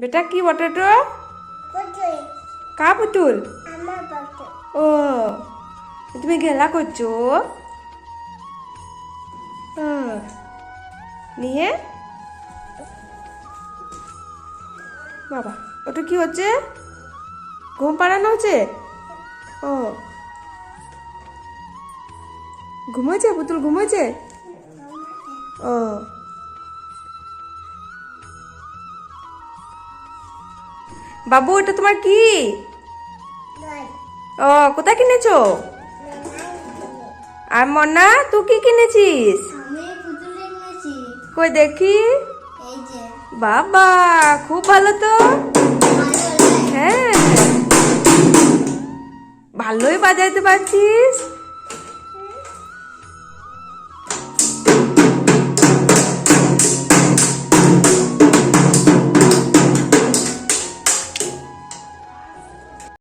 बेटा की পটেটো কা পুতুল ও তুমি খেলা করছো নিয়ে বাবা ওটা কি হচ্ছে ঘুম পাড়ানো হচ্ছে ও ঘুমাচ্ছে পুতুল ঘুমাচ্ছে ও বাবু এটা তোমার কি ও কোথায় কিনেছো আর মনা তুই কি কিনেছিস কই দেখি বাবা খুব ভালো তো হ্যাঁ ভালোই বাজাইতে পারছিস